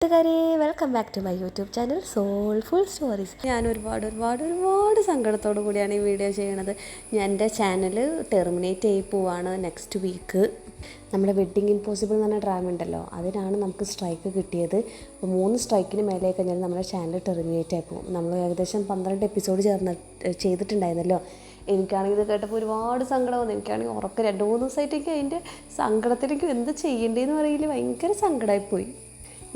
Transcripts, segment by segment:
കൂട്ടുകാരെ welcome back to my YouTube channel soulful stories. ഞാൻ ഒരുപാട് സങ്കടത്തോടു കൂടിയാണ് ഈ വീഡിയോ ചെയ്യണത്. ഞാൻ എൻ്റെ ചാനൽ ടെർമിനേറ്റ് ചെയ്ത് പോവാണ് നെക്സ്റ്റ് വീക്ക്. നമ്മുടെ വെഡ്ഡിങ് ഇംപോസിബിൾ എന്ന് പറഞ്ഞ ഡ്രാമ ഉണ്ടല്ലോ, അതിനാണ് നമുക്ക് സ്ട്രൈക്ക് കിട്ടിയത്. അപ്പോൾ 3 സ്ട്രൈക്കിന് മേലെ കഴിഞ്ഞാൽ നമ്മുടെ ചാനൽ ടെർമിനേറ്റ് ആയി പോകും. നമ്മൾ ഏകദേശം 12 എപ്പിസോഡ് ചെയ്തിട്ടുണ്ടായിരുന്നല്ലോ. എനിക്കാണെങ്കിൽ ഇത് കേട്ടപ്പോൾ ഒരുപാട് സങ്കടം വന്നു. എനിക്കാണെങ്കിൽ ഉറക്കം 2-3 ദിവസമായിട്ടേക്ക് അതിൻ്റെ സങ്കടത്തിലേക്ക് എന്ത് ചെയ്യേണ്ടതെന്ന് അറിയില്ല, ഭയങ്കര സങ്കടമായിപ്പോയി.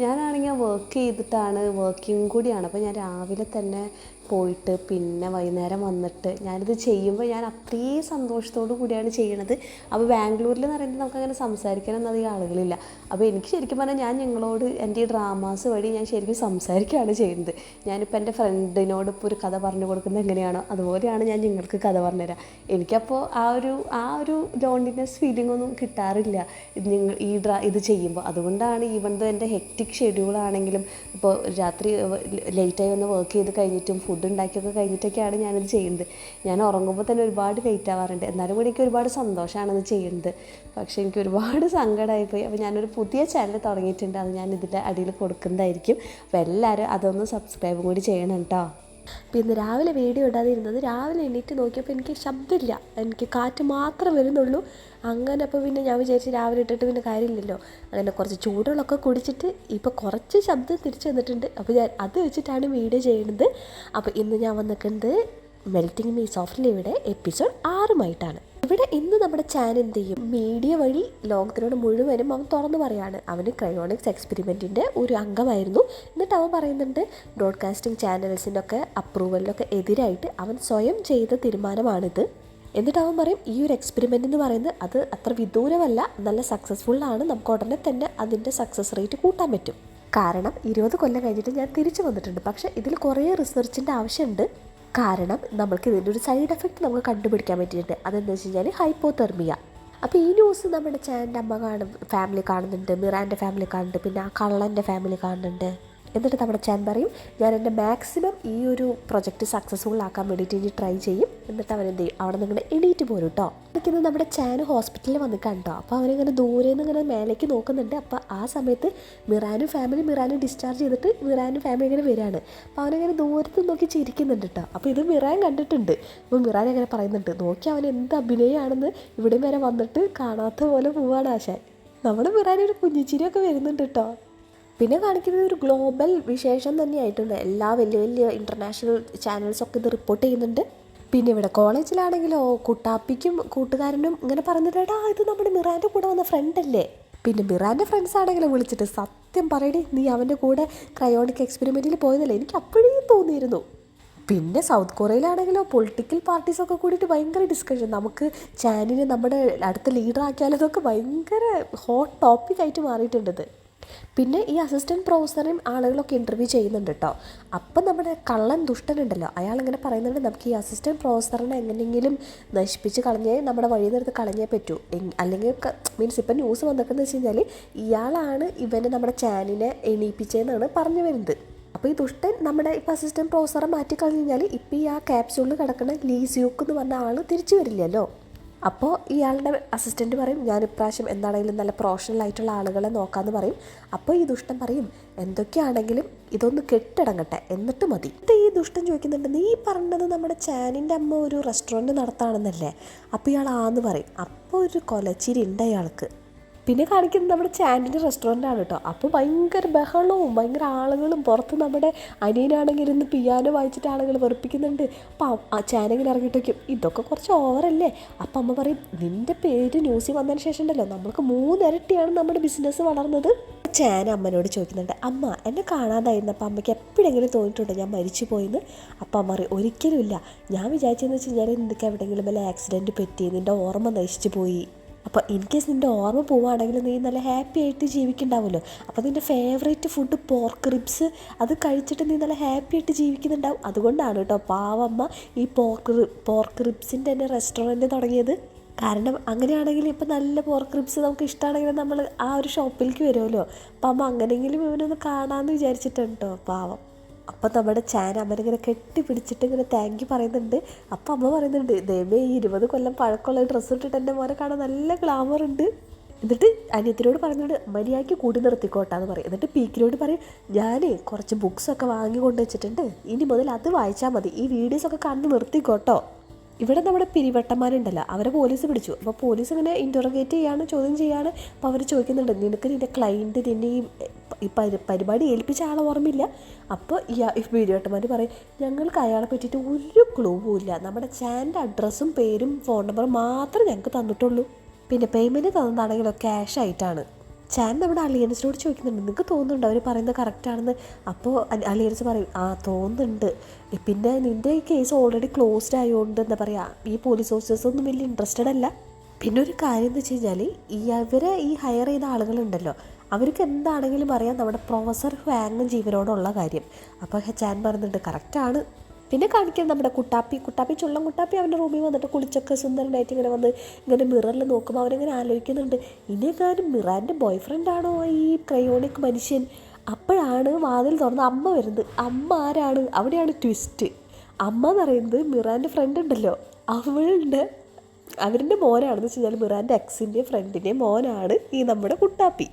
ഞാനാണെങ്കിൽ വർക്ക് ചെയ്തിട്ടാണ്, വർക്കിംഗ് കൂടിയാണ്. അപ്പോൾ ഞാൻ രാവിലെ തന്നെ പോയിട്ട് പിന്നെ വൈകുന്നേരം വന്നിട്ട് ഞാനിത് ചെയ്യുമ്പോൾ ഞാൻ അത്രയും സന്തോഷത്തോടു കൂടിയാണ് ചെയ്യണത്. അപ്പോൾ ബാംഗ്ലൂരിൽ എന്ന് പറയുമ്പോൾ നമുക്കങ്ങനെ സംസാരിക്കാനൊന്നും അധികം ആളുകളില്ല. അപ്പോൾ എനിക്ക് ശരിക്കും പറഞ്ഞാൽ ഞാൻ ഞങ്ങളോട് എൻ്റെ ഈ ഡ്രാമാസ് വഴി ഞാൻ ശരിക്കും സംസാരിക്കുകയാണ് ചെയ്യുന്നത്. ഞാനിപ്പോൾ എൻ്റെ ഫ്രണ്ടിനോട് ഇപ്പോൾ ഒരു കഥ പറഞ്ഞു കൊടുക്കുന്നത് എങ്ങനെയാണോ അതുപോലെയാണ് ഞാൻ നിങ്ങൾക്ക് കഥ പറഞ്ഞുതരാം. എനിക്കപ്പോൾ ആ ഒരു ലോൺലിനെസ് ഫീലിംഗ് ഒന്നും കിട്ടാറില്ല ഇത് ചെയ്യുമ്പോൾ. അതുകൊണ്ടാണ് ഈവൻ ദോ എൻ്റെ ഹെക്റ്റിക് ഷെഡ്യൂളാണെങ്കിലും ഇപ്പോൾ രാത്രി ലേറ്റായി വന്ന് വർക്ക് ചെയ്ത് കഴിഞ്ഞിട്ടും ഫുഡ് ഉണ്ടാക്കിയൊക്കെ കഴിഞ്ഞിട്ടൊക്കെയാണ് ഞാനിത് ചെയ്യുന്നത്. ഞാൻ ഉറങ്ങുമ്പോൾ തന്നെ ഒരുപാട് ലേറ്റ് ആവാറുണ്ട്. എന്നാലും കൂടി എനിക്ക് ഒരുപാട് സന്തോഷമാണ് ഇത് ചെയ്യുന്നത്. പക്ഷേ എനിക്ക് ഒരുപാട് സങ്കടമായിപ്പോയി. അപ്പോൾ ഞാനൊരു പുതിയ ചാനൽ തുടങ്ങിയിട്ടുണ്ട്, അത് ഞാൻ ഇതിൻ്റെ അടിയിൽ കൊടുക്കുന്നതായിരിക്കും. അപ്പോൾ എല്ലാവരും അതൊന്ന് സബ്സ്ക്രൈബും കൂടി ചെയ്യണം കേട്ടോ. പിന്നെ രാവിലെ വീഡിയോ ഇടാതിരുന്നത്, രാവിലെ എണീറ്റ് നോക്കിയപ്പോൾ എനിക്ക് ശബ്ദമില്ല, എനിക്ക് കാറ്റ് മാത്രം വരുന്നുള്ളൂ. അങ്ങനെ അപ്പോൾ പിന്നെ ഞാൻ വിചാരിച്ച് രാവിലെ ഇട്ടിട്ട് പിന്നെ കാര്യമില്ലല്ലോ, അങ്ങനെ കുറച്ച് ചൂടുകളൊക്കെ കുടിച്ചിട്ട് ഇപ്പോൾ കുറച്ച് ശബ്ദം തിരിച്ചു വന്നിട്ടുണ്ട്. അപ്പോൾ ഞാൻ അത് വെച്ചിട്ടാണ് വീഡിയോ ചെയ്യുന്നത്. അപ്പോൾ ഇന്ന് ഞാൻ വന്നിട്ടുണ്ട് മെൽറ്റിംഗ് മീ സോഫ്റ്റ്ലിയുടെ എപ്പിസോഡ് 6 ഇവിടെ ഇന്ന് നമ്മുടെ ചാനൽ എന്ത് ചെയ്യും, മീഡിയ വഴി ലോകത്തിനോട് മുഴുവനും അവൻ തുറന്നു പറയാണ്. അവന് ക്രയോണിക്സ് എക്സ്പെരിമെൻറ്റിൻ്റെ ഒരു അംഗമായിരുന്നു. എന്നിട്ട് അവൻ പറയുന്നുണ്ട് ബ്രോഡ്കാസ്റ്റിംഗ് ചാനൽസിനൊക്കെ അപ്രൂവലിനൊക്കെ എതിരായിട്ട് അവൻ സ്വയം ചെയ്ത തീരുമാനമാണിത്. എന്നിട്ട് അവൻ പറയും ഈ ഒരു എക്സ്പെരിമെൻ്റ് എന്ന് പറയുന്നത് അത് അത്ര വിദൂരമല്ല, നല്ല സക്സസ്ഫുള്ളാണ്, നമുക്ക് ഉടനെ തന്നെ അതിൻ്റെ സക്സസ് റേറ്റ് കൂട്ടാൻ പറ്റും. കാരണം 20 കൊല്ലം കഴിഞ്ഞിട്ട് ഞാൻ തിരിച്ചു വന്നിട്ടുണ്ട്. പക്ഷേ ഇതിൽ കുറേ റിസർച്ചിൻ്റെ ആവശ്യമുണ്ട്. കാരണം നമ്മൾക്ക് ഇതിൻ്റെ ഒരു സൈഡ് എഫക്റ്റ് നമുക്ക് കണ്ടുപിടിക്കാൻ പറ്റിയിട്ടുണ്ട്. അതെന്താ വെച്ച് കഴിഞ്ഞാൽ ഹൈപ്പോതെർമിയ. അപ്പോൾ ഈ ന്യൂസ് നമ്മുടെ ചാനലിൻ്റെ അമ്മ ഫാമിലി കാണുന്നുണ്ട്, മിറാൻ്റെ ഫാമിലി കാണുന്നുണ്ട്, പിന്നെ ആ കള്ളൻ്റെ ഫാമിലി കാണുന്നുണ്ട്. എന്നിട്ട് നമ്മുടെ ചാൻ പറയും ഞാൻ എൻ്റെ മാക്സിമം ഈ ഒരു പ്രൊജക്റ്റ് സക്സസ്ഫുൾ ആക്കാൻ വേണ്ടിയിട്ട് ഇനി ട്രൈ ചെയ്യും. എന്നിട്ട് അവനെന്ത് ചെയ്യും, അവിടെ നിന്ന് ഇങ്ങനെ എണീറ്റ് പോരും കേട്ടോ. എനിക്കിന്ന് നമ്മുടെ ചാൻ ഹോസ്പിറ്റലിൽ വന്ന് കണ്ടോ. അപ്പോൾ അവനിങ്ങനെ ദൂരെ നിന്ന് ഇങ്ങനെ മേലേക്ക് നോക്കുന്നുണ്ട്. അപ്പോൾ ആ സമയത്ത് മിറാനും ഡിസ്ചാർജ് ചെയ്തിട്ട് മിറാനും ഫാമിലി ഇങ്ങനെ വരികയാണ്. അപ്പോൾ അവനിങ്ങനെ ദൂരത്ത് നോക്കി ചിരിക്കുന്നുണ്ട് കേട്ടോ. അപ്പോൾ ഇത് മിറാൻ കണ്ടിട്ടുണ്ട്. അപ്പോൾ മിറാൻ അങ്ങനെ പറയുന്നുണ്ട്, നോക്കി അവൻ എന്ത് അഭിനയമാണെന്ന്, ഇവിടെ വരെ വന്നിട്ട് കാണാത്ത പോലെ പോവാണ് ആശാൻ. നമ്മുടെ മിറാനൊരു കുഞ്ഞിച്ചിരിയൊക്കെ വരുന്നുണ്ട് കേട്ടോ. പിന്നെ കാണിക്കുന്നത് ഒരു ഗ്ലോബൽ വിശേഷം തന്നെയായിട്ടുണ്ട്. എല്ലാ വലിയ ഇൻ്റർനാഷണൽ ചാനൽസൊക്കെ ഇത് റിപ്പോർട്ട് ചെയ്യുന്നുണ്ട്. പിന്നെ ഇവിടെ കോളേജിലാണെങ്കിലോ കുട്ടാപ്പിക്കും കൂട്ടുകാരനും ഇങ്ങനെ പറഞ്ഞിട്ടാ ഇത് നമ്മുടെ മിറാൻ്റെ കൂടെ വന്ന ഫ്രണ്ടല്ലേ. പിന്നെ മിറാൻ്റെ ഫ്രണ്ട്സ് ആണെങ്കിലും വിളിച്ചിട്ട് സത്യം പറയണേ നീ അവൻ്റെ കൂടെ ക്രയോണിക് എക്സ്പെരിമെൻറ്റിൽ പോയതല്ലേ, എനിക്ക് അപ്പോഴേ തോന്നിയിരുന്നു. പിന്നെ സൗത്ത് കൊറിയയിലാണെങ്കിലോ പൊളിറ്റിക്കൽ പാർട്ടീസൊക്കെ കൂടിയിട്ട് ഭയങ്കര ഡിസ്കഷൻ, നമുക്ക് ചാനലിനെ നമ്മുടെ അടുത്ത ലീഡർ ആക്കിയാലതൊക്കെ ഭയങ്കര ഹോട്ട് ടോപ്പിക്കായിട്ട് മാറിയിട്ടുണ്ടത്. പിന്നെ ഈ അസിസ്റ്റൻറ്റ് പ്രൊഫസറേയും ആളുകളൊക്കെ ഇൻ്റർവ്യൂ ചെയ്യുന്നുണ്ട് കേട്ടോ. അപ്പം നമ്മുടെ കള്ളൻ ദുഷ്ടനുണ്ടല്ലോ, അയാളിങ്ങനെ പറയുന്നുണ്ട് നമുക്ക് ഈ അസിസ്റ്റൻറ്റ് പ്രൊഫസറിനെ എങ്ങനെയെങ്കിലും നശിപ്പിച്ച് കളഞ്ഞേ, നമ്മുടെ വഴി നിർത്തി കളഞ്ഞേ പറ്റൂ. അല്ലെങ്കിൽ മീൻസ് ഇപ്പം ന്യൂസ് വന്നിട്ടെന്ന് വെച്ച് കഴിഞ്ഞാൽ ഇയാളാണ് ഇവനെ നമ്മുടെ ചാനലിനെ എണീപ്പിച്ചതെന്നാണ് പറഞ്ഞു വരുന്നത്. അപ്പോൾ ഈ ദുഷ്ടൻ നമ്മുടെ ഇപ്പോൾ അസിസ്റ്റൻറ്റ് പ്രൊഫസറെ മാറ്റിക്കളഞ്ഞു കഴിഞ്ഞാൽ ഇപ്പോൾ ഈ ആ ക്യാപ്സ്യൂളിൽ കിടക്കുന്ന ലീ സ്യൂക്ക് എന്ന് പറഞ്ഞ ആൾ തിരിച്ചു വരില്ലല്ലോ. അപ്പോൾ ഇയാളുടെ അസിസ്റ്റൻറ്റ് പറയും ഞാൻ ഇപ്രാവശ്യം എന്താണെങ്കിലും നല്ല പ്രൊഫഷണൽ ആയിട്ടുള്ള ആളുകളെ നോക്കാമെന്ന് പറയും. അപ്പോൾ ഈ ദുഷ്ടൻ പറയും എന്തൊക്കെയാണെങ്കിലും ഇതൊന്ന് കെട്ടടങ്ങട്ടെ എന്നിട്ട് മതി. ഈ ദുഷ്ടൻ ചോദിക്കുന്നുണ്ട് നീ പറഞ്ഞത് നമ്മുടെ ചാനിൻ്റെ അമ്മ ഒരു റെസ്റ്റോറൻറ്റ് നടത്താണെന്നല്ലേ. അപ്പോൾ ഇയാൾ ആന്ന് പറയും. അപ്പോൾ ഒരു കൊലച്ചിരി ഉണ്ട് അയാൾക്ക്. പിന്നെ കാണിക്കുന്നത് നമ്മുടെ ചാനലിൻ്റെ റെസ്റ്റോറൻ്റാണ് കേട്ടോ. അപ്പോൾ ഭയങ്കര ബഹളവും ഭയങ്കര ആളുകളും പുറത്ത് നമ്മുടെ അനിയനാണെങ്കിൽ ഇരുന്ന് പിയാനോ വായിച്ചിട്ട് ആളുകൾ വെറുപ്പിക്കുന്നുണ്ട്. അപ്പോൾ ആ ചാനലിൽ ഇറങ്ങിയിട്ട് വയ്ക്കും ഇതൊക്കെ കുറച്ച് ഓവറല്ലേ. അപ്പം അമ്മ പറയും നിൻ്റെ പേര് ന്യൂസിൽ വന്നതിന് ശേഷം ഉണ്ടല്ലോ നമ്മൾക്ക് 3 ഇരട്ടിയാണ് നമ്മുടെ ബിസിനസ് വളർന്നത്. ചാൻ അമ്മനോട് ചോദിക്കുന്നുണ്ട് അമ്മ എന്നെ കാണാതായിരുന്നു, അപ്പോൾ അമ്മയ്ക്ക് എപ്പോഴെങ്കിലും തോന്നിയിട്ടുണ്ടോ ഞാൻ മരിച്ചു പോയെന്ന്. അപ്പം അമ്മ പറയും ഒരിക്കലും ഇല്ല, ഞാൻ വിചാരിച്ചതെന്ന് വെച്ച് കഴിഞ്ഞാൽ നിനക്ക് എവിടെയെങ്കിലും വല്ല ആക്സിഡൻറ്റ് പറ്റി നിൻ്റെ ഓർമ്മ നശിച്ചു പോയി. അപ്പോൾ ഇൻ കേസ് നിൻ്റെ ഓർമ്മ പോവുകയാണെങ്കിൽ നീ നല്ല ഹാപ്പി ആയിട്ട് ജീവിക്കുന്നുണ്ടാവുമല്ലോ. അപ്പോൾ നിൻ്റെ ഫേവറേറ്റ് ഫുഡ് പോർക്ക് റിബ്സ് അത് കഴിച്ചിട്ട് നീ നല്ല ഹാപ്പി ആയിട്ട് ജീവിക്കുന്നുണ്ടാവും. അതുകൊണ്ടാണ് കേട്ടോ പാവമ്മ ഈ പോർക്ക് റിബ്സിൻ്റെ തന്നെ റെസ്റ്റോറൻറ്റ് തുടങ്ങിയത്. കാരണം അങ്ങനെയാണെങ്കിൽ ഇപ്പം നല്ല പോർക്ക് റിബ്സ് നമുക്ക് ഇഷ്ടമാണെങ്കിൽ നമ്മൾ ആ ഒരു ഷോപ്പിലേക്ക് വരുമല്ലോ. അപ്പം അമ്മ അങ്ങനെയെങ്കിലും ഇവനൊന്ന് കാണാമെന്ന് വിചാരിച്ചിട്ടുണ്ട് കേട്ടോ പാവം. അപ്പം നമ്മുടെ ചാൻ അമ്മനിങ്ങനെ കെട്ടിപ്പിടിച്ചിട്ട് ഇങ്ങനെ താങ്ക് യു പറയുന്നുണ്ട്. അപ്പം അമ്മ പറയുന്നുണ്ട് ദൈവമേ ഈ 20 കൊല്ലം പഴക്കമുള്ള ഡ്രസ്സ് ഇട്ടിട്ട് എൻ്റെ മോനെ കാണാൻ നല്ല ഗ്ലാമർ ഉണ്ട്. എന്നിട്ട് അനിയത്തിനോട് പറഞ്ഞോട് മര്യാദയ്ക്ക് കൂടി നിർത്തിക്കോട്ടാന്ന് പറയും. എന്നിട്ട് പീക്കിനോട് പറയും ഞാൻ കുറച്ച് ബുക്സൊക്കെ വാങ്ങി കൊണ്ട് വെച്ചിട്ടുണ്ട്, ഇനി മുതൽ അത് വായിച്ചാൽ മതി, ഈ വീഡിയോസൊക്കെ കണ്ട് നിർത്തിക്കോട്ടോ. ഇവിടെ നമ്മുടെ പിരിവട്ടന്മാരുണ്ടല്ലോ, അവരെ പോലീസ് പിടിച്ചു. അപ്പോൾ പോലീസ് ഇങ്ങനെ ഇൻറ്ററോഗേറ്റ് ചെയ്യാണ്, ചോദ്യം ചെയ്യാണ്. അപ്പോൾ അവർ ചോദിക്കുന്നുണ്ട് നിനക്ക് നിൻ്റെ ക്ലയൻറ്റ് നിന്നെ ഈ പരിപാടി ഏൽപ്പിച്ച ആളെ ഓർമ്മയില്ല? അപ്പോൾ ഈ പിരിവട്ടന്മാർ പറയും ഞങ്ങൾക്ക് അയാളെ പറ്റിയിട്ട് ഒരു ക്ലൂവും ഇല്ല, നമ്മുടെ ചാനലിൻ്റെ അഡ്രസ്സും പേരും ഫോൺ നമ്പറും മാത്രമേ ഞങ്ങൾക്ക് തന്നിട്ടുള്ളൂ, പിന്നെ പേയ്മെൻറ്റ് തന്നതാണെങ്കിലോ ക്യാഷ് ആയിട്ടാണ്. ചാൻ നമ്മുടെ അലിയൻസിനോട് ചോദിക്കുന്നുണ്ട് നിങ്ങൾക്ക് തോന്നുന്നുണ്ട് അവർ പറയുന്നത് കറക്റ്റാണെന്ന്. അപ്പോൾ അലിയൻസ് പറയും ആ തോന്നുന്നുണ്ട്, പിന്നെ നിൻ്റെ ഈ കേസ് ഓൾറെഡി ക്ലോസ്ഡ് ആയതുകൊണ്ട് എന്താ പറയുക ഈ പോലീസ് ഓഫീസേഴ്സൊന്നും വലിയ ഇൻട്രസ്റ്റഡ് അല്ല. പിന്നെ ഒരു കാര്യം എന്ന് വെച്ച് കഴിഞ്ഞാൽ ഇവരെ ഈ ഹയർ ചെയ്ത ആളുകളുണ്ടല്ലോ അവർക്ക് എന്താണെങ്കിലും അറിയാം നമ്മുടെ പ്രൊഫസർ ഹ്വാങ്ങും ജീവനോടുള്ള കാര്യം. അപ്പോൾ ചാൻ പറയുന്നുണ്ട് കറക്റ്റാണ്. പിന്നെ കാണിക്കുന്നത് നമ്മുടെ കുട്ടാപ്പി ചുള്ളം കുട്ടാപ്പി അവൻ്റെ റൂമിൽ വന്നിട്ട് കുളിച്ചൊക്കെ സുന്ദരനായിട്ട് ഇങ്ങനെ വന്ന് ഇങ്ങനെ മിററിൽ നോക്കുമ്പോൾ അവനിങ്ങനെ ആലോചിക്കുന്നുണ്ട് ഇനിയെങ്ങാനും മിറാൻ്റെ ബോയ് ഫ്രണ്ടാണോ ഈ ക്രയോണിക് മനുഷ്യൻ. അപ്പോഴാണ് വാതിൽ തുറന്ന് അമ്മ വരുന്നത്. അമ്മ ആരാണ്? അവിടെയാണ് ട്വിസ്റ്റ്. അമ്മ എന്ന് പറയുന്നത് മിറാൻ്റെ ഫ്രണ്ട് ഉണ്ടല്ലോ അവരുടെ മോനാണെന്ന് വെച്ച് കഴിഞ്ഞാൽ മിറാൻ്റെ എക്സിൻ്റെയും ഫ്രണ്ടിൻ്റെയും മോനാണ് ഈ നമ്മുടെ കുട്ടാപ്പി.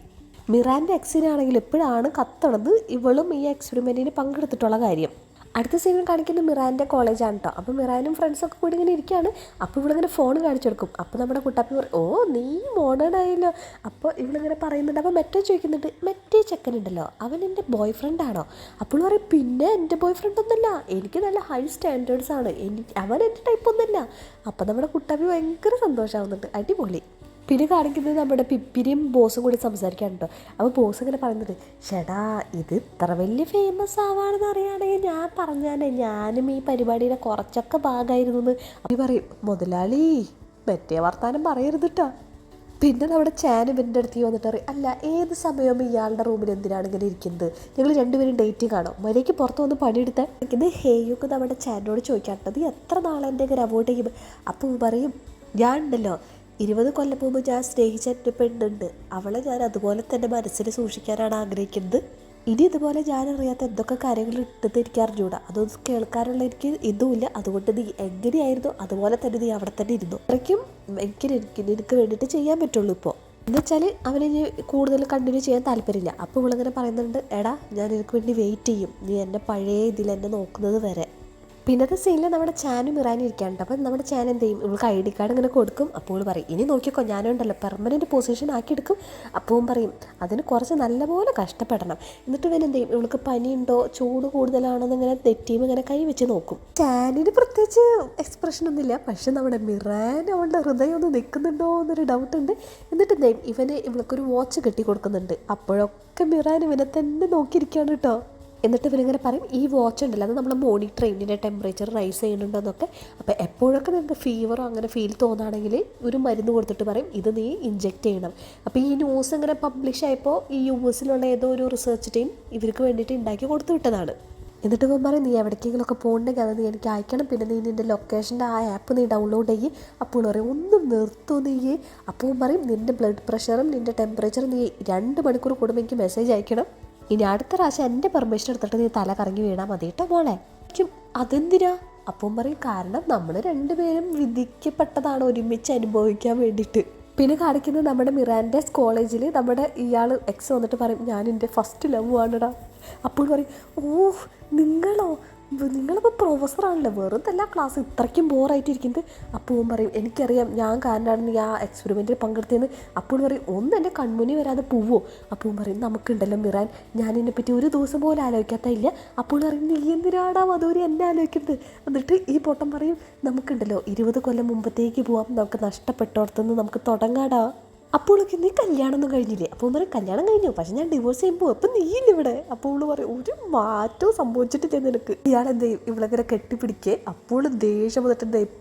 മിറാൻ്റെ എക്സിനാണെങ്കിൽ എപ്പോഴാണ് കത്തണത് ഇവളും ഈ എക്സ്പെരിമെൻറ്റിന് പങ്കെടുത്തിട്ടുള്ള കാര്യം. അടുത്ത സീനിൽ കാണിക്കുന്നത് മിറാൻ്റെ കോളേജാണ് കേട്ടോ. അപ്പോൾ മിറാനും ഫ്രണ്ട്സൊക്കെ കൂടി ഇങ്ങനെ ഇരിക്കുകയാണ്. അപ്പോൾ ഇവളിങ്ങനെ ഫോൺ കാണിച്ചു കൊടുക്കും. അപ്പോൾ നമ്മുടെ കുട്ടാപ്പി പറയും ഓ നീ മോഡേൺ ആയല്ലോ. അപ്പോൾ ഇവളിങ്ങനെ പറയുന്നുണ്ട്. അപ്പോൾ മെറ്റേ ചോദിക്കുന്നുണ്ട് മറ്റേ ചെക്കനുണ്ടല്ലോ അവൻ എൻ്റെ ബോയ് ഫ്രണ്ടാണോ? അപ്പോൾ പറയും പിന്നെ എൻ്റെ ബോയ് ഫ്രണ്ട് ഒന്നുമല്ല, എനിക്ക് നല്ല ഹൈ സ്റ്റാൻഡേർഡ്സ് ആണ്, അവൻ എൻ്റെ ടൈപ്പ് ഒന്നുമല്ല. അപ്പോൾ നമ്മുടെ കുട്ടാപ്പി ഭയങ്കര സന്തോഷമാവുന്നുണ്ട്, അടിപൊളി. പിന്നെ കാണിക്കുന്നത് നമ്മുടെ പിപ്പിരിയും ബോസും കൂടി സംസാരിക്കാനുണ്ടോ. അപ്പോൾ ബോസ് ഇങ്ങനെ പറയുന്നത് ചേട്ടാ ഇത് ഇത്ര വലിയ ഫേമസ് ആവാണെന്ന് അറിയുകയാണെങ്കിൽ ഞാൻ പറഞ്ഞാലേ ഞാനും ഈ പരിപാടിയുടെ കുറച്ചൊക്കെ ഭാഗമായിരുന്നു എന്ന്. അപ്പോൾ പറയും മുതലാളി മറ്റേ വർത്താനം പറയരുത് കേട്ടോ. പിന്നെ നമ്മുടെ ചാൻ ഇവൻ്റെ അടുത്ത് വന്നിട്ട് പറയും അല്ല ഏത് സമയവും ഇയാളുടെ റൂമിൽ എന്തിനാണ് ഇങ്ങനെ ഇരിക്കുന്നത്, ഞങ്ങൾ രണ്ടുപേരും ഡേറ്റിംഗ് ആണോ, മര്യാദയ്ക്ക് പുറത്ത് വന്ന് പണിയെടുത്താൽ. ഇത് ഹേയൊക്കെ നമ്മുടെ ചാനോട് ചോദിക്കാറുണ്ട് എത്ര നാളെ എൻ്റെ ഇങ്ങനെ അവോയ്ഡ് ചെയ്യും. അപ്പോൾ പറയും ഞാൻ ഉണ്ടല്ലോ 20 കൊല്ലം മുമ്പ് ഞാൻ സ്നേഹിച്ച എൻ്റെ പെണ്ണുണ്ട്, അവളെ ഞാൻ അതുപോലെ തന്നെ മനസ്സിൽ സൂക്ഷിക്കാനാണ് ആഗ്രഹിക്കുന്നത്. ഇനി ഇതുപോലെ ഞാൻ അറിയാത്ത എന്തൊക്കെ കാര്യങ്ങൾ ഇട്ടത് എനിക്ക് അറിഞ്ഞൂടാ, അതൊന്നും കേൾക്കാനുള്ള എനിക്ക് ഇതുമില്ല. അതുകൊണ്ട് നീ എങ്ങനെയായിരുന്നു അതുപോലെ തന്നെ നീ അവിടെ തന്നെ ഇരുന്നു, അത്രയ്ക്കും എനിക്ക് വേണ്ടിയിട്ട് ചെയ്യാൻ പറ്റുള്ളൂ. ഇപ്പോൾ എന്നുവെച്ചാൽ അവനെ കൂടുതൽ കണ്ടിന്യൂ ചെയ്യാൻ താല്പര്യമില്ല. അപ്പോൾ ഇവളിങ്ങനെ പറയുന്നുണ്ട് എടാ ഞാൻ എനിക്ക് വേണ്ടി വെയിറ്റ് ചെയ്യും, നീ എൻ്റെ പഴയ ഇതിൽ എന്നെ നോക്കുന്നത് വരെ. പിന്നത്തെ സീനിൽ നമ്മുടെ ചാനും മിറാനും ഇരിക്കാനുണ്ട്. അപ്പം നമ്മുടെ ചാൻ എന്ത് ചെയ്യും ഇവൾക്ക് ID കാർഡ് ഇങ്ങനെ കൊടുക്കും. അപ്പോൾ പറയും ഇനി നോക്കിക്കോ ഞാനുണ്ടല്ലോ പെർമനൻറ്റ് പൊസിഷൻ ആക്കിയെടുക്കും. അപ്പോൾ പറയും അതിന് കുറച്ച് നല്ലപോലെ കഷ്ടപ്പെടണം. എന്നിട്ട് ഇവൻ എന്ത് ചെയ്യും ഇവൾക്ക് പനിയുണ്ടോ ചൂട് കൂടുതലാണോന്ന് ഇങ്ങനെ തെറ്റിയും ഇങ്ങനെ കൈ വെച്ച് നോക്കും. ചാനിന് പ്രത്യേകിച്ച് എക്സ്പ്രഷൻ ഒന്നുമില്ല, പക്ഷെ നമ്മുടെ മിറാൻ അവളുടെ ഹൃദയം ഒന്ന് നിൽക്കുന്നുണ്ടോ എന്നൊരു ഡൗട്ടുണ്ട്. എന്നിട്ട് എന്ത് ചെയ്യും ഇവന് ഇവൾക്കൊരു വാച്ച് കെട്ടി കൊടുക്കുന്നുണ്ട്. അപ്പോഴൊക്കെ മിറാൻ ഇവനെ തന്നെ നോക്കിയിരിക്കുകയാണ് കേട്ടോ. എന്നിട്ട് ഇവരിങ്ങനെ പറയും ഈ വാച്ച് ഉണ്ടല്ലോ അത് നമ്മൾ മോണിറ്റർ ചെയ്യും ഇതിൻ്റെ ടെമ്പറേച്ചർ റൈസ് ചെയ്യുന്നുണ്ടെന്നൊക്കെ. അപ്പോൾ എപ്പോഴൊക്കെ നിങ്ങൾക്ക് ഫീവറോ അങ്ങനെ ഫീൽ തോന്നുകയാണെങ്കിൽ ഒരു മരുന്ന് കൊടുത്തിട്ട് പറയും ഇത് നീ ഇഞ്ചെക്റ്റ് ചെയ്യണം. അപ്പോൾ ഈ ന്യൂസ് ഇങ്ങനെ പബ്ലിഷ് ആയപ്പോൾ ഈ US ഏതോ ഒരു റിസർച്ച് ടീം ഇവർക്ക് വേണ്ടിയിട്ട് ഉണ്ടാക്കി കൊടുത്തു വിട്ടതാണ്. എന്നിട്ട് ഇവൻ പറയും നീ എവിടേക്കെങ്കിലുമൊക്കെ പോകണമെങ്കിൽ അത് നീ എനിക്ക് അയക്കണം, പിന്നെ നീ നിൻ്റെ ലൊക്കേഷൻ്റെ ആ ആപ്പ് നീ ഡൗൺലോഡ് ചെയ്യ്. അപ്പോൾ പറയും ഒന്നും നിർത്തൂ നീ. അപ്പോൾ പറയും നിൻ്റെ ബ്ലഡ് പ്രഷറും നിൻ്റെ ടെമ്പറേച്ചറും നീ 2 മണിക്കൂർ കൂടുമ്പോൾ എനിക്ക് മെസ്സേജ് അയക്കണം. ഇനി അടുത്ത പ്രാവശ്യം എൻ്റെ പെർമിഷൻ എടുത്തിട്ട് നീ തല കറങ്ങി വീണാൽ മതി കേട്ടോ മോളെ. അതെന്തിനാ? അപ്പം പറയും കാരണം നമ്മൾ രണ്ടുപേരും വിധിക്കപ്പെട്ടതാണ് ഒരുമിച്ച് അനുഭവിക്കാൻ വേണ്ടിയിട്ട്. പിന്നെ കാണിക്കുന്നത് നമ്മുടെ മിറാൻ്റെ കോളേജിൽ നമ്മുടെ ഇയാൾ എക്സ് വന്നിട്ട് പറയും ഞാൻ എൻ്റെ ഫസ്റ്റ് ലവ് ആണെടാ. അപ്പോൾ പറയും ഓ നിങ്ങളിപ്പോൾ പ്രൊഫസറാണല്ലോ വെറുതല്ല ക്ലാസ് ഇത്രയ്ക്കും ബോറായിട്ടിരിക്കുന്നത്. അപ്പോൾ പറയും എനിക്കറിയാം ഞാൻ കാരണമാണ് നീ ആ എക്സ്പെരിമെൻറ്റിൽ പങ്കെടുത്തതെന്ന്. അപ്പോൾ പറയും ഒന്ന് എൻ്റെ കൺമുനി വരാതെ പോവോ. അപ്പോൾ പറയും നമുക്കുണ്ടല്ലോ മിറാൻ ഞാൻ ഇതിനെപ്പറ്റി ഒരു ദിവസം പോലും ആലോചിക്കാത്തില്ല. അപ്പോൾ പറയും നീ എന്തിനാടാ മധുരി എന്നെ ആലോചിക്കുന്നത്. എന്നിട്ട് ഈ പൊട്ടം പറയും നമുക്കുണ്ടല്ലോ 20 കൊല്ലം മുമ്പത്തേക്ക് പോവാം, നമുക്ക് നഷ്ടപ്പെട്ടോടത്തുനിന്ന് നമുക്ക് തുടങ്ങാടാ. അപ്പോഴൊക്കെ നീ കല്യാണമൊന്നും കഴിഞ്ഞില്ലേ? അപ്പോൾ പറയും കല്യാണം കഴിഞ്ഞു പക്ഷെ ഞാൻ ഡിവോഴ്സ് ചെയ്യുമ്പോൾ അപ്പം നീയില്ല ഇവിടെ. അപ്പോൾ പറയും ഒരു മാറ്റവും സംഭവിച്ചിട്ടില്ല നിനക്ക്. ഇയാളെന്ത് ചെയ്യും ഇവളെങ്ങനെ കെട്ടിപ്പിടിക്കേ. അപ്പോൾ ദേഷ്യം വന്നിട്ട് എന്ത് ചെയ്യും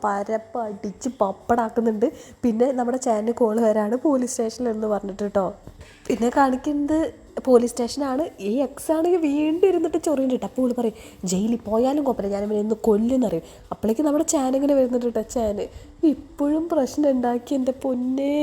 പരപ്പ് അടിച്ച് പപ്പടാക്കുന്നുണ്ട്. പിന്നെ നമ്മുടെ ചാനൽ കോള് വരാണ് പോലീസ് സ്റ്റേഷനിൽ എന്ന് പറഞ്ഞിട്ട് കേട്ടോ. പിന്നെ കാണിക്കുന്നത് പോലീസ് സ്റ്റേഷനാണ്. ഈ എക്സ് ആണെങ്കിൽ വീണ്ടും ഇരുന്നിട്ട് ചൊറിയുന്നുണ്ട്. അപ്പോൾ പറയും ജയിലിൽ പോയാലും കുഴപ്പമില്ല ഞാൻ ഇവനെ ഒന്ന് കൊല്ലുന്നറിയും. അപ്പോഴേക്കും നമ്മുടെ ചാൻ ഇങ്ങനെ വരുന്നുണ്ട് കേട്ടോ. ചാൻ ഇപ്പോഴും പ്രശ്നം ഉണ്ടാക്കി എൻ്റെ പൊന്നേ.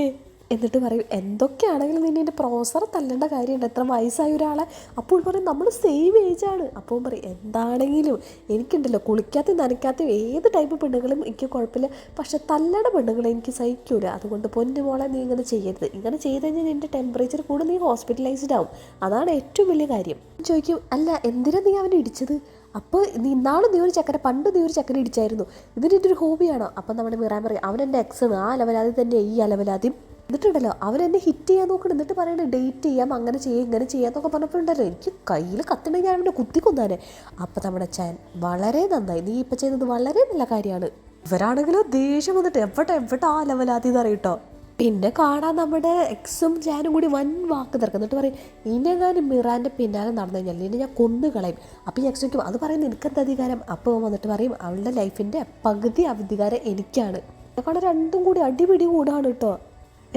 എന്നിട്ട് പറയും എന്തൊക്കെയാണെങ്കിലും നിന്നെ എൻ്റെ പ്രൊഫസർ തല്ലേണ്ട കാര്യമുണ്ട്, എത്ര വയസ്സായ ഒരാളെ. അപ്പോൾ പറയും നമ്മൾ സെയിം ഏജാണ്. അപ്പോൾ പറയും എന്താണെങ്കിലും എനിക്കുണ്ടല്ലോ കുളിക്കാത്ത നനയ്ക്കാത്ത ഏത് ടൈപ്പ് പെണ്ണുങ്ങളും എനിക്ക് കുഴപ്പമില്ല, പക്ഷെ തല്ലണ പെണ്ണുങ്ങളെ എനിക്ക് സഹിക്കൂല. അതുകൊണ്ട് പൊന്നു മോളെ നീ ഇങ്ങനെ ചെയ്യരുത്, ഇങ്ങനെ ചെയ്ത് കഴിഞ്ഞാൽ നിൻ്റെ ടെമ്പറേച്ചർ കൂടെ നീ ഹോസ്പിറ്റലൈസ്ഡ് ആവും, അതാണ് ഏറ്റവും വലിയ കാര്യം. ചോദിക്കും അല്ല എന്തിനാ നീ അവനെ ഇടിച്ചത്? അപ്പോൾ ഇന്നാളും നീ ഒരു ചക്കര പണ്ട് നീ ഒരു ചക്കര ഇടിച്ചായിരുന്നു, ഇതിൻ്റെ ഒരു ഹോബിയാണോ? അപ്പം നമ്മുടെ മിറാൻ പറയും അവൻ എൻ്റെ എക്സാണ്, ആ അലവലാതി തന്നെ ഈ അലവലാദ്യം. എന്നിട്ടുണ്ടല്ലോ അവൻ എന്നെ ഹിറ്റ് ചെയ്യാൻ നോക്കണം, എന്നിട്ട് പറയണേ ഡേറ്റ് ചെയ്യാം അങ്ങനെ ചെയ്യാം ഇങ്ങനെ ചെയ്യാന്നൊക്കെ പറഞ്ഞപ്പോഴുണ്ടല്ലോ എനിക്ക് കയ്യിൽ കത്തണമെങ്കിൽ ഞാൻ അവനെ കുത്തിക്കൊന്നാനെ. അപ്പം നമ്മുടെ ചാൻ വളരെ നന്നായി, നീ ഇപ്പം ചെയ്തത് വളരെ നല്ല കാര്യമാണ്. ഇവരാണെങ്കിലോ ദേഷ്യം വന്നിട്ട് എവിടെ ആ ലെവലാതി എന്ന് അറിയട്ടോ. പിന്നെ കാണാൻ നമ്മുടെ എക്സും ചാനും കൂടി വൻ വാക്ക് തിരക്കും. എന്നിട്ട് പറയും ഇനെങ്ങാനും മിറാൻ്റെ പിന്നാലെ നടന്നു കഴിഞ്ഞാൽ ഇനി ഞാൻ കൊന്നു കളയും. അപ്പോൾ ഈ എക്സ് വയ്ക്കും അത് പറയുന്നത് എനിക്കെന്ത് അധികാരം? അപ്പോൾ വന്നിട്ട് പറയും അവളുടെ ലൈഫിൻ്റെ പകുതി അധികാരം എനിക്കാണ്. കാണാൻ രണ്ടും കൂടി അടിപിടി കൂടാണ് കേട്ടോ.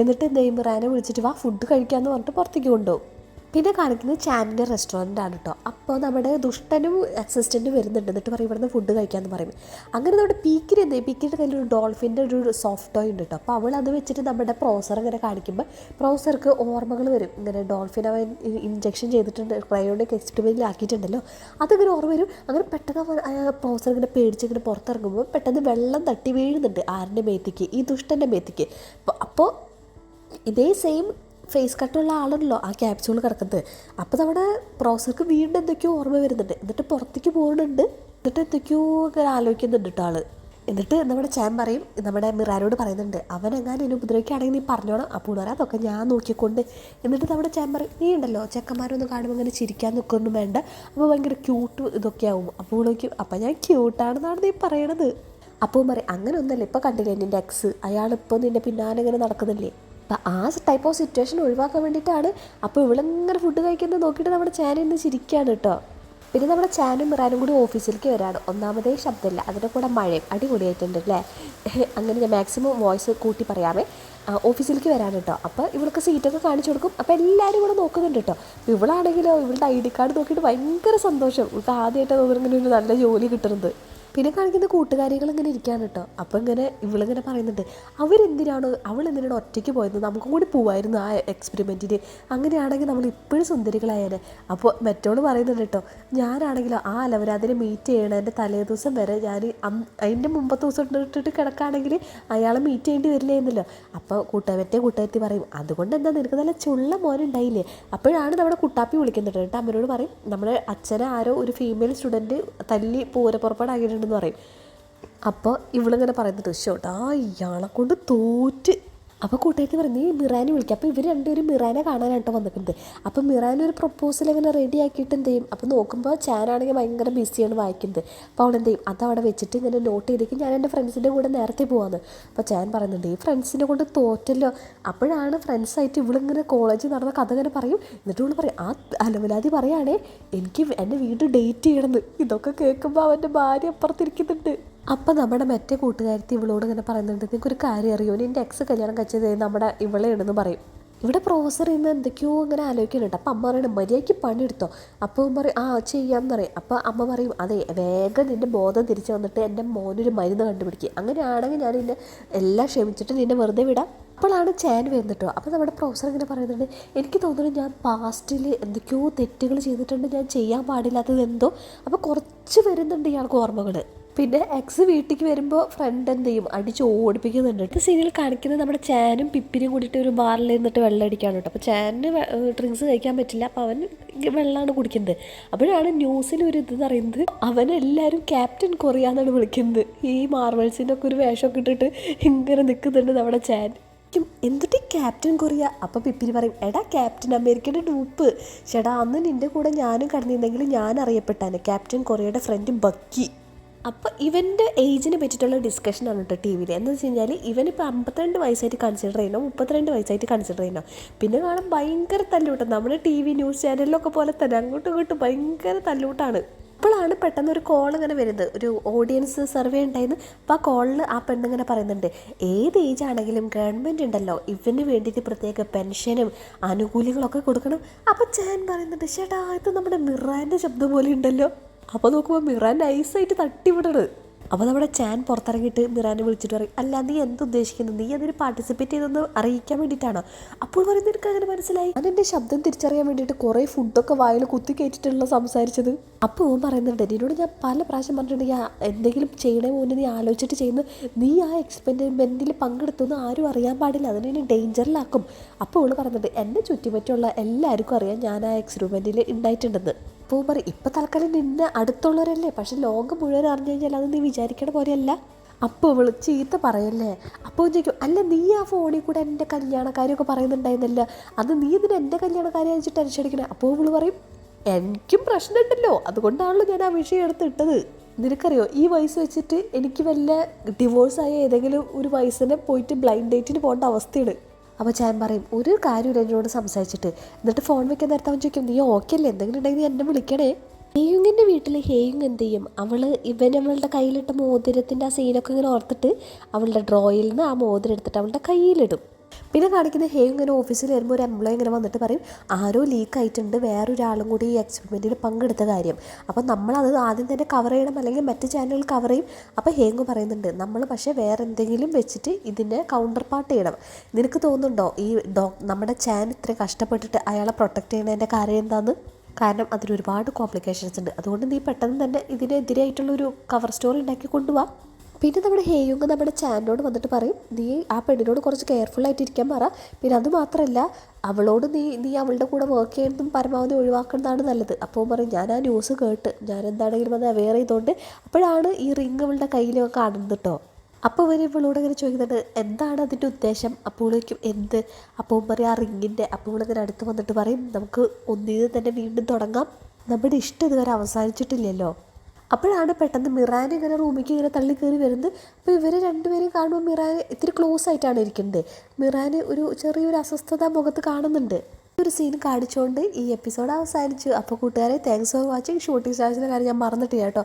എന്നിട്ട് മിറാനെ വിളിച്ചിട്ട് വാ ഫുഡ് കഴിക്കാമെന്ന് പറഞ്ഞിട്ട് പുറത്തേക്ക് കൊണ്ടുപോകും. പിന്നെ കാണിക്കുന്നത് ചാനിൻ്റെ റെസ്റ്റോറൻ്റാണ് കേട്ടോ. അപ്പോൾ നമ്മുടെ ദുഷ്ടനും അസിസ്റ്റൻറ്റും വരുന്നുണ്ട്. എന്നിട്ട് പറയും ഇവിടുന്ന് ഫുഡ് കഴിക്കാമെന്ന് പറയും. അങ്ങനെ നമ്മുടെ പീക്കിൻ്റെ കയ്യിൽ ഒരു ഡോൾഫിൻ്റെ ഒരു സോഫ്റ്റ് ടോയ് ഉണ്ട് കേട്ടോ. അപ്പോൾ അവൾ അത് വെച്ചിട്ട് നമ്മുടെ പ്രൊഫസർ ഇങ്ങനെ കാണിക്കുമ്പോൾ പ്രൊഫസർക്ക് ഓർമ്മകൾ വരും. ഇങ്ങനെ ഡോൾഫിൻ അവൻ ഇഞ്ചക്ഷൻ ചെയ്തിട്ടുണ്ട്, ക്രയോണിക് എക്സ്പെരിമെൻറ്റിൽ ആക്കിയിട്ടുണ്ടല്ലോ, അതിങ്ങനെ ഓർമ്മ വരും. അങ്ങനെ പെട്ടെന്ന് പ്രൊഫസർ ഇങ്ങനെ പേടിച്ച് ഇങ്ങനെ പുറത്തിറങ്ങുമ്പോൾ പെട്ടെന്ന് വെള്ളം തട്ടി വീഴുന്നുണ്ട് ആരുടെ മേത്തേക്ക്? ഈ ദുഷ്ടൻ്റെ മേത്തേക്ക്. അപ്പോൾ ഇതേ സെയിം ഫേസ് കട്ടുള്ള ആളാണല്ലോ ആ ക്യാപ്സ്യൂൾ കിടക്കുന്നത്. അപ്പോൾ നമ്മുടെ പ്രൊഫസർക്ക് വീണ്ടും എന്തൊക്കെയോ ഓർമ്മ വരുന്നുണ്ട്. എന്നിട്ട് പുറത്തേക്ക് പോകുന്നുണ്ട്. എന്നിട്ട് എന്തൊക്കെയോ ഇങ്ങനെ ആലോചിക്കുന്നുണ്ട് കേട്ടോ ആള്. എന്നിട്ട് നമ്മുടെ ചാൻ പറയും നമ്മുടെ മിറാനോട് പറയുന്നുണ്ട് അവനെങ്ങാനും എന്നെ ഉപദ്രവിക്കുകയാണെങ്കിൽ നീ പറഞ്ഞോണം. അപ്പോൾ ഉണരാ അതൊക്കെ ഞാൻ നോക്കിക്കൊണ്ട്. എന്നിട്ട് നമ്മുടെ ചാൻ പറയും നീ ഉണ്ടല്ലോ ചെക്കന്മാരൊന്നും കാണുമ്പോൾ അങ്ങനെ ചിരിക്കാൻ നിൽക്കൊന്നും വേണ്ട, അപ്പോൾ ഭയങ്കര ക്യൂട്ട് ഇതൊക്കെ ആവും. അപ്പോൾ വിളിക്കും അപ്പം ഞാൻ ക്യൂട്ടാണെന്നാണ് നീ പറയണത്. അപ്പോൾ പറയും അങ്ങനെ ഒന്നല്ലേ ഇപ്പോൾ കണ്ടില്ലേ നിൻ്റെ എക്സ്, അയാളിപ്പോൾ നിൻ്റെ പിന്നാലെ ഇങ്ങനെ നടക്കുന്നില്ലേ. അപ്പം ആ ടൈപ്പ് ഓഫ് സിറ്റുവേഷൻ ഒഴിവാക്കാൻ വേണ്ടിയിട്ടാണ്. അപ്പോൾ ഇവളിങ്ങനെ ഫുഡ് കഴിക്കുന്നത് നോക്കിയിട്ട് നമ്മുടെ ചാനൽ ഇന്ന് ചിരിക്കുകയാണ് കേട്ടോ. പിന്നെ നമ്മുടെ ചാനും മിറാനും കൂടി ഓഫീസിലേക്ക് വരാണ്. ഒന്നാമതേ ശബ്ദമില്ല, അതിൻ്റെ കൂടെ മഴയും അടിപൊളിയായിട്ടുണ്ട് അല്ലേ. അങ്ങനെ ഞാൻ മാക്സിമം വോയിസ് കൂട്ടി പറയാമേ. ഓഫീസിലേക്ക് വരാൻ കേട്ടോ. അപ്പോൾ ഇവൾക്ക് സീറ്റൊക്കെ കാണിച്ചു കൊടുക്കും. അപ്പോൾ എല്ലാവരും ഇവിടെ നോക്കുന്നുണ്ട് കേട്ടോ. അപ്പോൾ ഇവളാണെങ്കിലോ ഇവളുടെ ID കാർഡ് നോക്കിയിട്ട് ഭയങ്കര സന്തോഷം. ഇവൾക്ക് ആദ്യമായിട്ടാണ് തോന്നുന്നത് ഇങ്ങനെ ഒരു നല്ല ജോലി കിട്ടുന്നത്. പിന്നെ കാണിക്കുന്ന കൂട്ടുകാരികൾ ഇങ്ങനെ ഇരിക്കുകയാണ് കേട്ടോ. അപ്പോൾ ഇങ്ങനെ ഇവളിങ്ങനെ പറയുന്നുണ്ട് അവളെന്തിനാണ് ഒറ്റയ്ക്ക് പോയത്, നമുക്കും കൂടി പോവായിരുന്നു ആ എക്സ്പെരിമെൻറ്റിന്, അങ്ങനെയാണെങ്കിൽ നമ്മൾ ഇപ്പോഴും സുന്ദരികളായേനെ. അപ്പോൾ മറ്റോട് പറയുന്നുണ്ട് കേട്ടോ ഞാനാണെങ്കിലോ ആ അലവരാതിനെ മീറ്റ് ചെയ്യണതിൻ്റെ തലേ ദിവസം വരെ ഞാൻ അതിൻ്റെ മുമ്പത്തെ ദിവസം ഇട്ടിട്ട് കിടക്കുകയാണെങ്കിൽ അയാളെ മീറ്റ് ചെയ്യേണ്ടി വരില്ലായിരുന്നല്ലോ. അപ്പോൾ കൂട്ടുകാരത്തി പറയും അതുകൊണ്ട് എന്താ നിനക്ക് നല്ല ചുള്ള മോനുണ്ടായില്ലേ. അപ്പോഴാണ് നമ്മുടെ കുട്ടാപ്പി വിളിക്കുന്നുണ്ട് കേട്ടോ. അമ്മയോട് പറയും നമ്മുടെ അച്ഛനെ ആരോ ഒരു ഫീമെയിൽ സ്റ്റുഡൻറ്റ് തല്ലി പൂരപ്പുറപ്പാടാക്കിയിട്ടുണ്ടെന്ന് പറയും. അപ്പോൾ ഇവളിങ്ങനെ പറയുന്നത് ഷോട്ടാ ഇയാളെ കൊണ്ട് തോറ്റ്. അപ്പോൾ കൂട്ടുകാരത്തി പറയും നീ മിറാനെ വിളിക്കുക. അപ്പോൾ ഇവർ രണ്ടുപേരും മിറാനെ കാണാനായിട്ടോ വന്നിട്ടുണ്ട്. അപ്പോൾ മിറാനൊരു പ്രൊപ്പോസൽ ഇങ്ങനെ റെഡി ആക്കിയിട്ട് എന്ത് ചെയ്യും, അപ്പോൾ നോക്കുമ്പോൾ ചാനാണെങ്കിൽ ഭയങ്കര ബിസിയാണ് വായിക്കുന്നത്. അപ്പോൾ അവൾ എന്ത് ചെയ്യും അതവിടെ വെച്ചിട്ട് ഇങ്ങനെ നോട്ട് ചെയ്തേക്കും ഞാൻ എൻ്റെ ഫ്രണ്ട്സിൻ്റെ കൂടെ നേരത്തെ പോകാമെന്ന്. അപ്പോൾ ചാൻ പറയുന്നുണ്ട് ഈ ഫ്രണ്ട്സിനെ കൊണ്ട് തോറ്റല്ലോ. അപ്പോഴാണ് ഫ്രണ്ട്സായിട്ട് ഇവളിങ്ങനെ കോളേജിൽ നടന്ന കഥ ഇങ്ങനെ പറയും. എന്നിട്ട് ഇവൾ പറയും ആ അലവലാതി പറയുകയാണേ എനിക്ക് എൻ്റെ വീട് ഡേറ്റ് ചെയ്യണമെന്ന്. ഇതൊക്കെ കേൾക്കുമ്പോൾ അവൻ്റെ ഭാര്യ അപ്പുറത്തിരിക്കുന്നുണ്ട്. അപ്പം നമ്മുടെ മറ്റേ കൂട്ടുകാരത്തി ഇവളോട് ഇങ്ങനെ പറയുന്നുണ്ട് നിനക്കൊരു കാര്യം അറിയോ, നിൻ്റെ എക്സ് കല്യാണം കഴിച്ചത് നമ്മുടെ ഇവളെയാണെന്ന് പറയും. ഇവിടെ പ്രൊഫസർ ഇന്ന് എന്തൊക്കെയോ ഇങ്ങനെ ആലോചിക്കുന്നുണ്ട്. അപ്പം അമ്മ പറയണം മര്യാദയ്ക്ക് പണിയെടുത്തോ. അപ്പോൾ പറയും ആ ചെയ്യാമെന്ന് പറയും. അപ്പോൾ അമ്മ പറയും അതെ വേഗം നിൻ്റെ ബോധം തിരിച്ച് വന്നിട്ട് എൻ്റെ മോനൊരു മരുന്ന് കണ്ടുപിടിക്കുക, അങ്ങനെയാണെങ്കിൽ ഞാൻ നിന്നെ എല്ലാം ക്ഷമിച്ചിട്ട് നിന്നെ വെറുതെ വിടാം. അപ്പോഴാണ് ചാൻ വരുന്നിട്ടോ. അപ്പോൾ നമ്മുടെ പ്രൊഫസർ ഇങ്ങനെ പറയുന്നുണ്ട് എനിക്ക് തോന്നുന്നു ഞാൻ പാസ്റ്റിൽ എന്തൊക്കെയോ തെറ്റുകൾ ചെയ്തിട്ടുണ്ട്, ഞാൻ ചെയ്യാൻ പാടില്ലാത്തത് എന്തോ. അപ്പോൾ കുറച്ച് വരുന്നുണ്ട് ഇയാൾക്ക് ഓർമ്മകൾ. പിന്നെ എക്സ് വീട്ടിലേക്ക് വരുമ്പോൾ ഫ്രണ്ട് എന്ത് ചെയ്യും അടിച്ച് ഓടിപ്പിക്കുന്നുണ്ട്. ഇത് സീനിൽ കാണിക്കുന്നത് നമ്മുടെ ചാനും പിപ്പിനും കൂടിയിട്ട് ഒരു ബാറിൽ നിന്നിട്ട് വെള്ളം അടിക്കാണ് കേട്ടോ. അപ്പോൾ ചാനിന് ഡ്രിങ്ക്സ് കഴിക്കാൻ പറ്റില്ല, അപ്പോൾ അവൻ വെള്ളമാണ് കുടിക്കുന്നത്. അപ്പോഴാണ് ന്യൂസിൽ ഒരു ഇതെന്ന് പറയുന്നത് അവനെല്ലാവരും ക്യാപ്റ്റൻ കൊറിയ എന്നാണ് വിളിക്കുന്നത്. ഈ മാർവൽസിൻ്റെ ഒക്കെ ഒരു വേഷമൊക്കെ ഇട്ടിട്ട് ഇങ്ങനെ നിൽക്കുന്നുണ്ട് നമ്മുടെ ചാൻ. എന്തുട്ടി ക്യാപ്റ്റൻ കൊറിയ. അപ്പോൾ പിപ്പിരി പറയും എടാ ക്യാപ്റ്റൻ അമേരിക്കയുടെ ഡൂപ്പ്. ചേട്ടാ അന്ന് നിൻ്റെ കൂടെ ഞാനും കടന്നിരുന്നെങ്കിൽ ഞാൻ അറിയപ്പെട്ടാണ് ക്യാപ്റ്റൻ കൊറിയയുടെ ഫ്രണ്ട് ബക്കി. അപ്പോൾ ഇവൻ്റെ ഏജിനെ പറ്റിയിട്ടുള്ള ഡിസ്കഷനാണ് കേട്ടോ ടി വിയിൽ. എന്താണെന്ന് വെച്ച് കഴിഞ്ഞാൽ ഇവനിപ്പോൾ 52 വയസ്സായിട്ട് കൺസിഡർ ചെയ്യണോ 32 വയസ്സായിട്ട് കൺസിഡർ ചെയ്യണോ. പിന്നെ കാണാൻ ഭയങ്കര തല്ലൂട്ടം, നമ്മുടെ TV ന്യൂസ് ചാനലിലൊക്കെ പോലെ തന്നെ അങ്ങോട്ടും ഇങ്ങോട്ടും ഭയങ്കര തല്ലൂട്ടാണ്. അപ്പോഴാണ് പെട്ടെന്ന് ഒരു കോൾ ഇങ്ങനെ വരുന്നത്, ഒരു ഓഡിയൻസ് സർവേ ഉണ്ടായിരുന്നു. അപ്പോൾ ആ കോളിൽ ആ പെണ്ണിങ്ങനെ പറയുന്നുണ്ട് ഏത് ഏജ് ആണെങ്കിലും ഗവൺമെൻറ് ഉണ്ടല്ലോ ഇവന് വേണ്ടിയിട്ട് പ്രത്യേക പെൻഷനും ആനുകൂല്യങ്ങളൊക്കെ കൊടുക്കണം. അപ്പോൾ ചാൻ പറയുന്നുണ്ട് ചേട്ടാ ഇത് നമ്മുടെ മിറാൻ്റെ ശബ്ദം പോലെ ഉണ്ടല്ലോ. അപ്പോൾ നോക്കുമ്പോൾ മിറാൻ നൈസായിട്ട് തട്ടിവിടണത്. അപ്പോൾ നമ്മുടെ ചാൻ പുറത്തിറങ്ങിയിട്ട് മിറാനെ വിളിച്ചിട്ട് പറയും, അല്ല നീ എന്ത് ഉദ്ദേശിക്കുന്നത്, നീ അതിന് പാർട്ടിസിപ്പേറ്റ് ചെയ്തെന്ന് അറിയിക്കാൻ വേണ്ടിയിട്ടാണോ? അപ്പോൾ പറയുന്നത് എനിക്ക് അങ്ങനെ മനസ്സിലായി, ഞാൻ എൻ്റെ ശബ്ദം തിരിച്ചറിയാൻ വേണ്ടിയിട്ട് കുറേ ഫുഡൊക്കെ വായിൽ കുത്തി കയറ്റിട്ടുള്ള സംസാരിച്ചത്. അപ്പോൾ ഓൻ പറയുന്നുണ്ട്, എന്നോട് ഞാൻ പല പ്രാവശ്യം പറഞ്ഞിട്ടുണ്ട്, എന്തെങ്കിലും ചെയ്യണേ മുന്നേ നീ ആലോചിച്ചിട്ട് ചെയ്യുന്നു, നീ ആ എക്സ്പെരിമെൻറ്റിൽ പങ്കെടുത്തെന്ന് ആരും അറിയാൻ പാടില്ല, അതിനെ ഡേഞ്ചറിലാക്കും. അപ്പോൾ അവൾ പറയുന്നുണ്ട്, എന്നെ ചുറ്റിപ്പറ്റിയുള്ള എല്ലാവർക്കും അറിയാം ഞാൻ ആ എക്സ്പെരിമെൻറ്റിൽ ഉണ്ടായിട്ടുണ്ടെന്ന്. അപ്പോൾ പറയും, ഇപ്പം തൽക്കാലം നിന്നെ അടുത്തുള്ളവരല്ലേ, പക്ഷെ ലോകം മുഴുവൻ അറിഞ്ഞു കഴിഞ്ഞാൽ അത് നീ വിചാരിക്കണ പോലെയല്ല. അപ്പോൾ അവൾ ചീത്ത പറയല്ലേ. അപ്പോൾ ചോദിക്കും, അല്ല നീ ആ ഫോണിൽ കൂടെ എൻ്റെ കല്യാണക്കാരൊക്കെ പറയുന്നുണ്ടായിരുന്നല്ലോ, അത് നീ ഇതിന് എൻ്റെ കല്യാണക്കാരെ വെച്ചിട്ട് ടെൻഷൻ അടിക്കണേ. അപ്പോൾ അവൾ പറയും, എനിക്കും പ്രശ്നമുണ്ടല്ലോ, അതുകൊണ്ടാണല്ലോ ഞാൻ ആ വിഷയം എടുത്തിട്ടത്. നിനക്കറിയോ, ഈ വയസ്സ് വെച്ചിട്ട് എനിക്ക് വല്ല ഡിവോഴ്സായ ഏതെങ്കിലും ഒരു വയസ്സിനെ പോയിട്ട് ബ്ലൈൻഡ് ഡേറ്റിന് പോകേണ്ട അവസ്ഥയാണ്. അപ്പോൾ ചാൻ പറയും, ഒരു കാര്യമില്ല എന്നോട് സംസാരിച്ചിട്ട്. എന്നിട്ട് ഫോൺ വെക്കാൻ നേരത്തെ അവൻ ചോദിക്കും, നീ ഓക്കെ അല്ലേ, എന്തെങ്കിലും ഉണ്ടെങ്കിൽ നീ എന്നെ വിളിക്കണേ. ഹേയുങ്ങിൻ്റെ വീട്ടിൽ ഹേയുങ് എന്ത് ചെയ്യും, അവളുടെ കയ്യിലിട്ട മോതിരത്തിൻ്റെ ആ സീനൊക്കെ ഇങ്ങനെ ഓർത്തിട്ട് അവളുടെ ഡ്രോയിൽ നിന്ന് ആ മോതിരം എടുത്തിട്ട് അവളുടെ കയ്യിലിടും. പിന്നെ കാണിക്കുന്ന ഹേയുങ് ഇങ്ങനെ ഓഫീസിൽ വരുമ്പോൾ ഒരു എംപ്ലോയി ഇങ്ങനെ വന്നിട്ട് പറയും, ആരോ ലീക്ക് ആയിട്ടുണ്ട്, വേറൊരാളും കൂടി ഈ എക്സ്പെരിമെൻറ്റിൽ പങ്കെടുത്ത കാര്യം. അപ്പം നമ്മളത് ആദ്യം തന്നെ കവർ ചെയ്യണം, അല്ലെങ്കിൽ മറ്റ് ചാനലുകൾ കവർ ചെയ്യും. അപ്പോൾ ഹേയുങ് പറയുന്നുണ്ട്, നമ്മൾ പക്ഷേ വേറെ എന്തെങ്കിലും വെച്ചിട്ട് ഇതിനെ കൗണ്ടർ പാർട്ട് ചെയ്യണം. നിനക്ക് തോന്നുന്നുണ്ടോ ഈ നമ്മുടെ ചാൻ ഇത്ര കഷ്ടപ്പെട്ടിട്ട് അയാളെ പ്രൊട്ടക്റ്റ് ചെയ്യണതിൻ്റെ കാര്യം എന്താണെന്ന്? കാരണം അതിനൊരുപാട് കോംപ്ലിക്കേഷൻസ് ഉണ്ട്. അതുകൊണ്ട് നീ പെട്ടെന്ന് തന്നെ ഇതിനെതിരായിട്ടുള്ളൊരു കവർ സ്റ്റോറി ഉണ്ടാക്കി കൊണ്ടുപോവാ. പിന്നെ നമ്മുടെ ഹേയുങ് നമ്മുടെ ചാനോട് വന്നിട്ട് പറയും, നീ ആ പെണ്ണിനോട് കുറച്ച് കെയർഫുള്ളായിട്ട് ഇരിക്കാൻ പറ. പിന്നെ അത് മാത്രമല്ല, അവളോട് നീ അവളുടെ കൂടെ വർക്ക് ചെയ്യുന്നതും പരമാവധി ഒഴിവാക്കുന്നതാണ് നല്ലത്. അപ്പോൾ പറയും, ഞാൻ ആ ന്യൂസ് കേട്ട് ഞാൻ എന്താണെങ്കിലും അത് അവെയർ ചെയ്തുകൊണ്ട് അപ്പോഴാണ് ഈ റിങ് അവളുടെ കയ്യിലൊക്കെ കാണുന്നത് കേട്ടോ. അപ്പോൾ ഇവളോട് ഇങ്ങനെ ചോദിക്കുന്നുണ്ട്, എന്താണ് അതിൻ്റെ ഉദ്ദേശം? അപ്പോഴേക്കും എന്ത്? അപ്പോൾ പറയും, ആ റിങ്ങിൻ്റെ. അപ്പോൾ ഇവളിങ്ങനെ അടുത്ത് വന്നിട്ട് പറയും, നമുക്ക് ഒന്നിന് തന്നെ വീണ്ടും തുടങ്ങാം, നമ്മുടെ ഇഷ്ടം ഇതുവരെ അവസാനിച്ചിട്ടില്ലല്ലോ. അപ്പോഴാണ് പെട്ടെന്ന് മിറാൻ ഇങ്ങനെ റൂമിലേക്ക് ഇങ്ങനെ തള്ളി കയറി വരുന്നത്. അപ്പോൾ ഇവർ രണ്ടുപേരും കാണുമ്പോൾ മിറാൻ ഇത്തിരി ക്ലോസ് ആയിട്ടാണ് ഇരിക്കുന്നത്. മിറാൻ ഒരു ചെറിയൊരു അസ്വസ്ഥത മുഖത്ത് കാണുന്നുണ്ട്. ഒരു സീൻ കാണിച്ചുകൊണ്ട് ഈ എപ്പിസോഡ് അവസാനിച്ചു. അപ്പോൾ കൂട്ടുകാരെ, താങ്ക്സ് ഫോർ വാച്ചിങ്. ഷൂട്ടിംഗ് സ്റ്റാർസിൻ്റെ കാര്യം ഞാൻ മറന്നിട്ടില്ല കേട്ടോ.